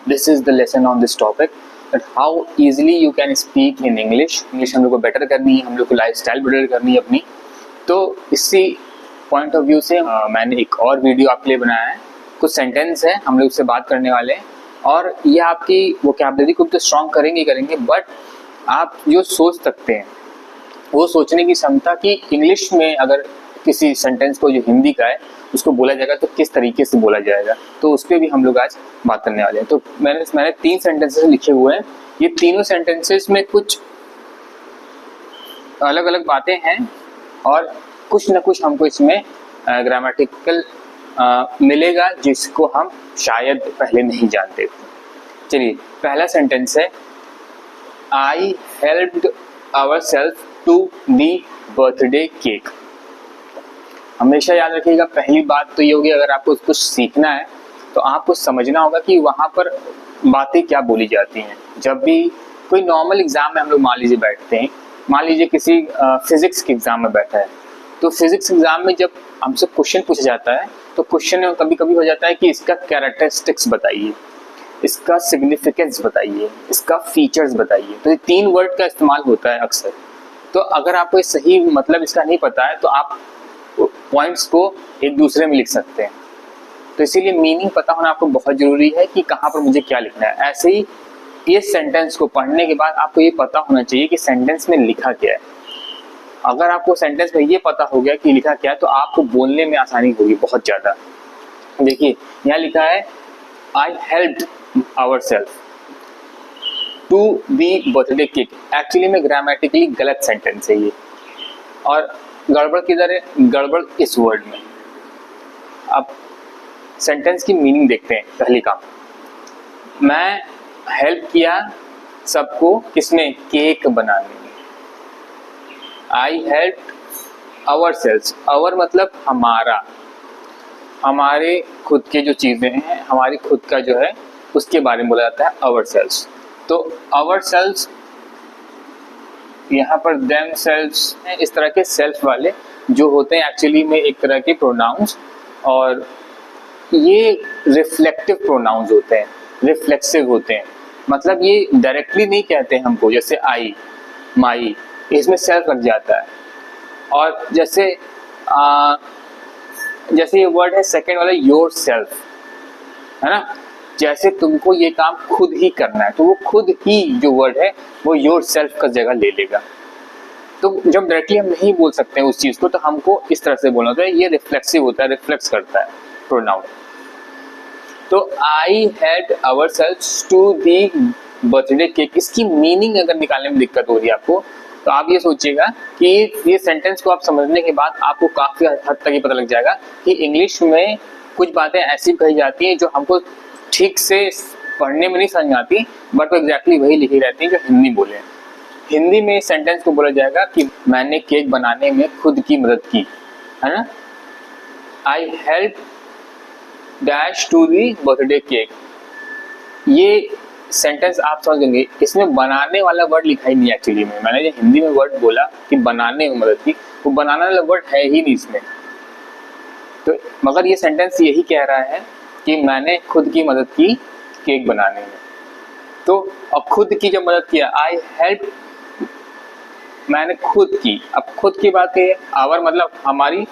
this is the lesson on this topic that how easily you can speak in English. English हम लोग को better करनी है, हम लोग को लाइफ स्टाइल बेटर करनी है अपनी। तो इसी पॉइंट ऑफ व्यू से मैंने एक और वीडियो आपके लिए बनाया है। कुछ सेंटेंस है, हम लोग उससे बात करने वाले हैं और ये आपकी वोकैबुलरी को तो स्ट्रॉन्ग करेंगे, बट आप जो सोच सकते हैं वो सोचने की क्षमता कि इंग्लिश में अगर किसी सेंटेंस को जो हिंदी का है उसको बोला जाएगा तो किस तरीके से बोला जाएगा, तो उस पर भी हम लोग आज बात करने वाले हैं। तो मैंने 3 सेंटेंसेस लिखे हुए हैं। ये तीनों सेंटेंसेस में कुछ अलग अलग बातें हैं और कुछ ना कुछ हमको इसमें ग्रामेटिकल मिलेगा जिसको हम शायद पहले नहीं जानते थे। चलिए, पहला सेंटेंस है I helped our self to the birthday cake. हमेशा याद रखिएगा, पहली बात तो ये होगी, अगर आपको कुछ सीखना है तो आपको समझना होगा कि वहाँ पर बातें क्या बोली जाती हैं। जब भी कोई नॉर्मल एग्जाम में हम लोग मान लीजिए बैठते हैं, मान लीजिए किसी फिजिक्स के एग्जाम में बैठा है, तो फिजिक्स एग्जाम में जब हमसे क्वेश्चन पूछा जाता है तो क्वेश्चन में कभी कभी हो जाता है कि इसका कैरेक्टरिस्टिक्स बताइए, इसका सिग्निफिकेंस बताइए, इसका फीचर्स बताइए। तो ये 3 वर्ड का इस्तेमाल होता है अक्सर। तो अगर आपको सही मतलब इसका नहीं पता है तो आप पॉइंट्स को एक दूसरे में लिख सकते हैं। तो इसीलिए मीनिंग पता होना आपको बहुत जरूरी है कि कहाँ पर मुझे क्या लिखना है। ऐसे ही इस सेंटेंस को पढ़ने के बाद आपको ये पता होना चाहिए कि सेंटेंस में लिखा क्या है। अगर आपको सेंटेंस में ये पता हो गया कि लिखा क्या है तो आपको बोलने में आसानी होगी बहुत ज़्यादा। देखिए, यहाँ लिखा है I helped our self to the birthday cake. Actually में ग्रामेटिकली गलत सेंटेंस है ये, और गड़बड़ किधर है? गड़बड़ इस वर्ड में। अब सेंटेंस की मीनिंग देखते हैं। पहली काम, मैं हेल्प किया सबको किसमें? केक बनाने में। I help our selves. Our मतलब हमारा, हमारे खुद के जो चीज़ें हैं, हमारी खुद का जो है उसके बारे में बोला जाता है आवर सेल्स। तो आवर सेल्स यहाँ पर देम सेल्स हैं, इस तरह के सेल्फ वाले जो होते हैं एक्चुअली में एक तरह के प्रोनाउंस, और ये रिफ्लेक्टिव प्रोनाउंस होते हैं, रिफ्लेक्सिव होते हैं। मतलब ये डायरेक्टली नहीं कहते हैं हमको, जैसे आई, माई, इसमें सेल्फ लग जाता है। और जैसे जैसे ये वर्ड है सेकेंड वाला योर सेल्फ, है ना, जैसे तुमको ये काम खुद ही करना है तो वो खुद ही जो वर्ड है वो योर सेल्फ का जगह ले लेगा। तो जब डायरेक्टली हम नहीं बोल सकते हैं उस चीज़ को तो हमको इस तरह से बोलना होता है। ये रिफ्लेक्सिव होता है, रिफ्लेक्स करता है प्रोनाउन। तो I had our self to the birthday cake, इसकी मीनिंग अगर निकालने में दिक्कत हो रही है आपको तो आप ये सोचिएगा कि ये सेंटेंस को आप समझने के बाद आपको काफ़ी हद तक ये पता लग जाएगा कि इंग्लिश में कुछ बातें ऐसी कही जाती हैं जो हमको ठीक से पढ़ने में नहीं समझ आती, बट वो एग्जैक्टली वही लिखी रहती है जो हिंदी बोले। हिंदी में सेंटेंस को बोला जाएगा कि मैंने केक बनाने में खुद की मदद की, है ना। I help dash to the birthday cake, ये सेंटेंस आप समझ लेंगे। इसमें बनाने वाला वर्ड लिखा ही नहीं एक्चुअली में। मैंने जो हिंदी में वर्ड बोला कि बनाने में मदद की, वो बनाने वाला वर्ड है ही नहीं इसमें। तो मगर ये सेंटेंस यही कह रहा है कि मैंने खुद की मदद की केक बनाने में। तो अब खुद की जब मदद किया, आई हेल्प, मैंने खुद की। अब खुद की बात है, आवर मतलब हमारी,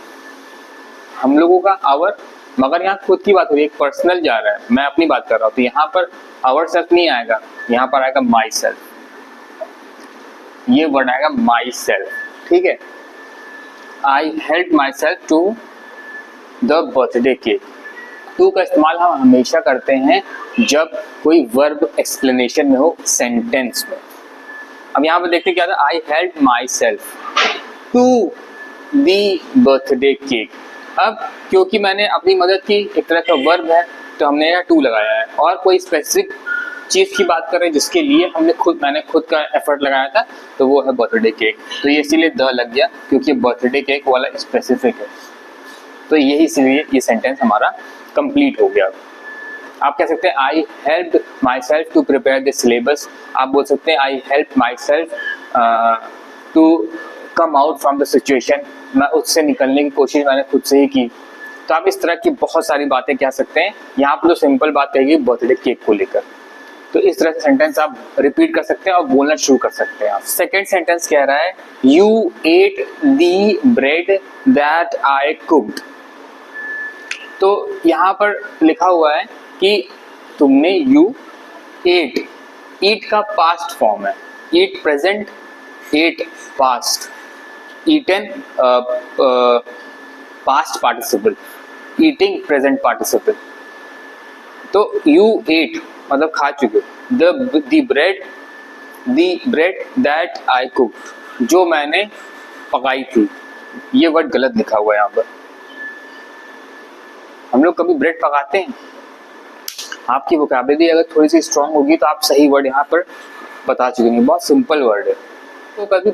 हम लोगों का आवर, मगर यहाँ खुद की बात हो रही है, पर्सनल जा रहा है, मैं अपनी बात कर रहा हूँ। तो यहाँ पर आवर सेल्फ नहीं आएगा, यहाँ पर आएगा माई सेल्फ। ये वर्ड आएगा माई सेल्फ, ठीक है। I help my self to the birthday cake. To का इस्तेमाल हम हमेशा करते हैं जब कोई वर्ब एक्सप्लेनेशन में हो, सेंटेंस में। अब यहाँ पर देखते क्या था, I help my self to the birthday cake. अब क्योंकि मैंने अपनी मदद की, एक तरह का वर्ब है, तो हमने यहाँ टू लगाया है। और कोई स्पेसिफिक चीज़ की बात कर रहे हैं जिसके लिए मैंने खुद का एफर्ट लगाया था, तो वो है बर्थडे केक। तो ये इसीलिए द लग गया क्योंकि बर्थडे केक वाला स्पेसिफिक है। तो यही इसलिए ये सेंटेंस हमारा कंप्लीट हो गया। आप कह सकते हैं I help my self to prepare the syllabus. आप बोल सकते हैं I help my self to come out from the situation. मैं उससे निकलने की कोशिश मैंने खुद से ही की। तो आप इस तरह की बहुत सारी बातें कह सकते हैं। यहाँ पर तो सिंपल बात कहेगी बर्थडे केक को लेकर। तो इस तरह से सेंटेंस आप रिपीट कर सकते हैं और बोलना शुरू कर सकते हैं आप। सेकेंड सेंटेंस कह रहा है you at the bread that I cooked. तो यहाँ पर लिखा हुआ है कि तुमने यू एट, ईट का पास्ट फॉर्म है, eat present, ate past, eaten past participle, eating present participle. तो यू एट मतलब खा चुके, the bread that I cook, जो मैंने पकाई थी। ये वर्ड गलत लिखा हुआ है यहाँ पर। हम लोग कभी ब्रेड पकाते हैं? आपकी वोकैबुलरी अगर थोड़ी सी स्ट्रांग होगी तो आप सही वर्ड यहाँ पर बता चुके हैं। बहुत सिंपल वर्ड है। तो कभी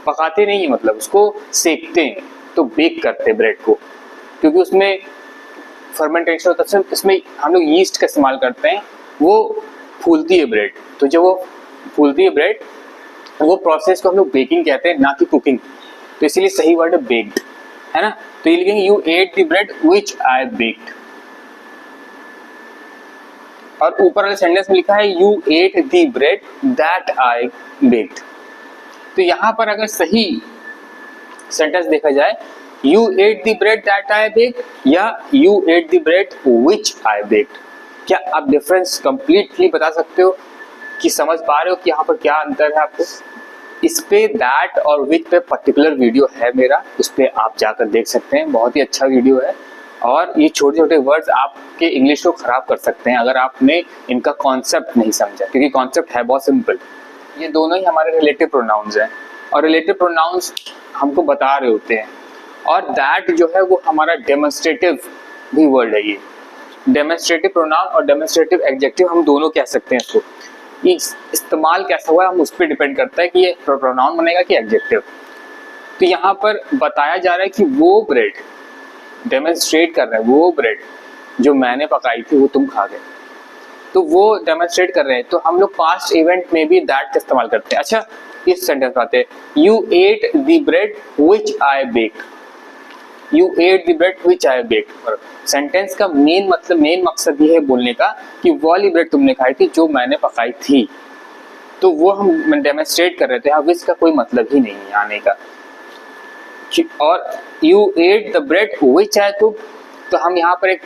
पकाते नहीं है, मतलब उसको सेकते हैं, तो बेक करते हैं ब्रेड को, क्योंकि उसमें फर्मेंटेशन होता है, इसमें हम लोग यीस्ट का इस्तेमाल करते हैं, वो फूलती है ब्रेड। तो जब वो फूलती है ब्रेड, वो प्रोसेस को हम लोग बेकिंग कहते हैं, ना कि कुकिंग। तो इसीलिए सही वर्ड है बेक्ड, है ना। तो ये लिखेंगे you ate the bread which I baked. और ऊपर वाले सेंटेंस में लिखा है you ate the bread that I baked. तो यहाँ पर अगर सही सेंटेंस देखा जाए, you ate the bread that I baked या you ate the bread which I baked, क्या आप डिफरेंस कंप्लीटली बता सकते हो कि समझ पा रहे हो कि यहाँ पर क्या अंतर है आपको? इस पे दैट और विच पे पर्टिकुलर वीडियो है मेरा, उस पे आप जाकर देख सकते हैं। बहुत ही अच्छा वीडियो है और ये छोटे छोटे वर्ड्स आपके इंग्लिश को खराब कर सकते हैं अगर आपने इनका कॉन्सेप्ट नहीं समझा, क्योंकि कॉन्सेप्ट है बहुत सिंपल। ये दोनों ही हमारे रिलेटिव प्रोनाउंस हैं और रिलेटिव प्रोनाउंस हमको बता रहे होते हैं। और दैट जो है वो हमारा डेमोन्स्ट्रेटिव भी वर्ड है। ये डेमोन्स्ट्रेटिव प्रोनाउन और डेमोन्स्ट्रेटिव एडजेक्टिव हम दोनों कह सकते हैं इसको। ये इस्तेमाल कैसा हुआ हम उस पर डिपेंड करता है कि ये प्रोनाउन बनेगा कि एडजेक्टिव। तो यहाँ पर बताया जा रहा है कि वो ब्रेड, डेमोन्स्ट्रेट कर रहे हैं वो ब्रेड जो मैंने पकाई थी वो तुम खा गए, तो वो डेमोन्स्ट्रेट कर रहे हैं। तो हम लोग पास्ट इवेंट में भी दैट का इस्तेमाल करते हैं। अच्छा, इस सेंटेंस में आते हैं you ate the bread which I baked. You ate the bread which I baked, sentence का मेन मकसद ये है बोलने का कि वो वाली ब्रेड तुमने खाई थी जो मैंने पकाई थी। तो वो हम डेमोन्स्ट्रेट कर रहे थे। हाँ, विच का कोई मतलब ही नहीं है आने का। और you ate the bread which I cook, तो हम यहाँ पर एक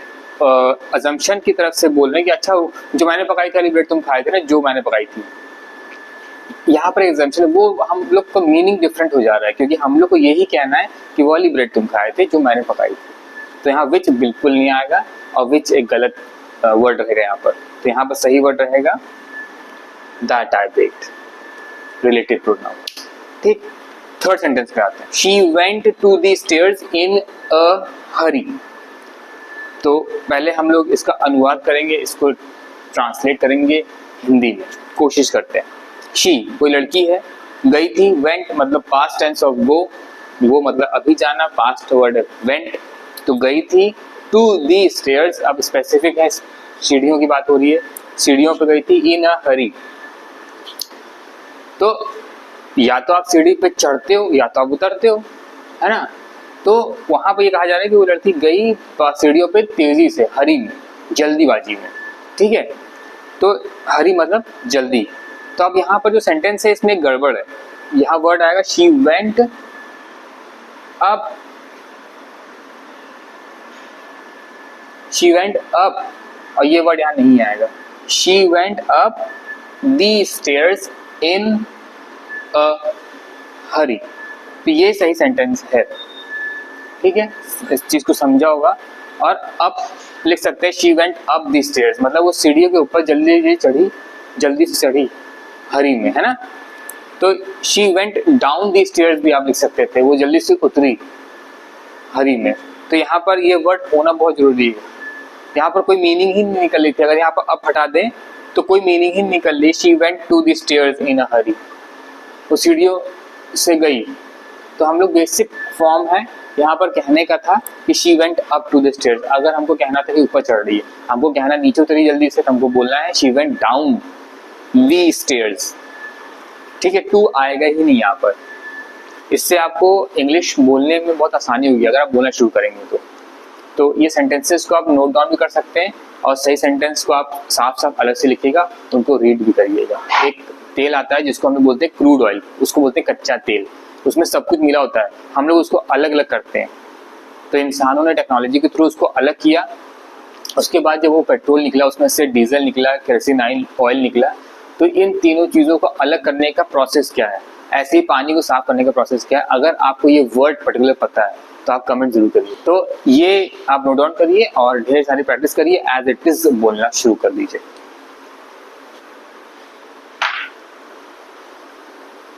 अजम्पशन की तरफ से बोल रहे हैं कि अच्छा जो मैंने पकाई थी ब्रेड तुम खाए थे ना, जो मैंने पकाई थी। यहाँ पर एग्जाम्पशन वो हम लोग का मीनिंग डिफरेंट हो जा रहा है, क्योंकि हम लोग को यही कहना है कि वो वाली ब्रेड तुम खाए थे जो मैंने पकाई थी। तो यहाँ विच बिल्कुल नहीं आएगा और विच एक गलत वर्ड रहेगा यहाँ पर। तो यहाँ पर सही वर्ड रहेगा that I baked, relative pronoun. ठीक, थर्ड सेंटेंस पे आते हैं। She went to the stairs in a hurry. तो पहले हम लोग इसका अनुवाद करेंगे, इसको ट्रांसलेट करेंगे हिंदी में, कोशिश करते हैं। शी कोई लड़की है, गई थी, वेंट मतलब पास्ट टेंस ऑफ गो, वो मतलब अभी जाना, पास्ट वर्ड है वेंट, तो गई थी। टू दी स्टेयर्स, अब स्पेसिफिक है, सीढ़ियों की बात हो रही है, सीढ़ियों पे गई थी। इन अ हरी, तो या तो आप सीढ़ी पे चढ़ते हो या तो आप उतरते हो, है ना। तो वहां पर ये कहा जा रहा है कि वो लड़की गई सीढ़ियों पे तेजी से, हरी में, जल्दीबाजी में। ठीक है, तो हरी मतलब जल्दी। तो अब यहाँ पर जो सेंटेंस है इसमें गड़बड़ है। यहाँ वर्ड आएगा she went up, she went up, और ये वर्ड यहाँ नहीं आएगा। She went up the stairs in a hurry, तो ये सही सेंटेंस है। ठीक है, इस चीज को समझा होगा। और अब लिख सकते हैं she went up the stairs, मतलब वो सीढ़ियों के ऊपर जल्दी से चढ़ी हरी में, है ना। तो she went down the stairs भी आप लिख सकते थे, वो जल्दी से उतरी हरी में। तो यहाँ पर ये वर्ड होना बहुत जरूरी है। यहाँ पर कोई मीनिंग ही नहीं निकल रही थी, अगर यहाँ पर अप हटा दें तो कोई मीनिंग ही नहीं निकल रही। She went to the stairs in a hurry, वो सीढ़ियों से गई। तो हम लोग बेसिक फॉर्म है यहाँ पर कहने का था कि she went up to the stairs. अगर हमको कहना था कि ऊपर चढ़ रही है, हमको कहना नीचे उतरी जल्दी से, तो हमको बोलना है she went down the stairs. ठीक है, टू आएगा ही नहीं यहाँ पर। इससे आपको इंग्लिश बोलने में बहुत आसानी होगी अगर आप बोलना शुरू करेंगे तो ये सेंटेंसेस को आप नोट डाउन भी कर सकते हैं और सही सेंटेंस को आप साफ साफ अलग से लिखिएगा, उनको रीड भी करिएगा। एक तेल आता है जिसको हम लोग बोलते हैं क्रूड ऑयल, उसको बोलते हैं कच्चा तेल, उसमें सब कुछ मिला होता है, हम लोग उसको अलग अलग करते हैं। तो इंसानों ने टेक्नोलॉजी के थ्रू उसको अलग किया, उसके बाद जब वो पेट्रोल निकला, उसमें से डीजल निकला, केरोसिन ऑयल निकला। तो इन तीनों चीज़ों को अलग करने का प्रोसेस क्या है, ऐसे ही पानी को साफ करने का प्रोसेस क्या है, अगर आपको ये वर्ड पर्टिकुलर पता है तो आप कमेंट जरूर करिए। तो ये आप नोट डाउन करिए और ढेर सारी प्रैक्टिस करिए, एज इट इज बोलना शुरू कर दीजिए।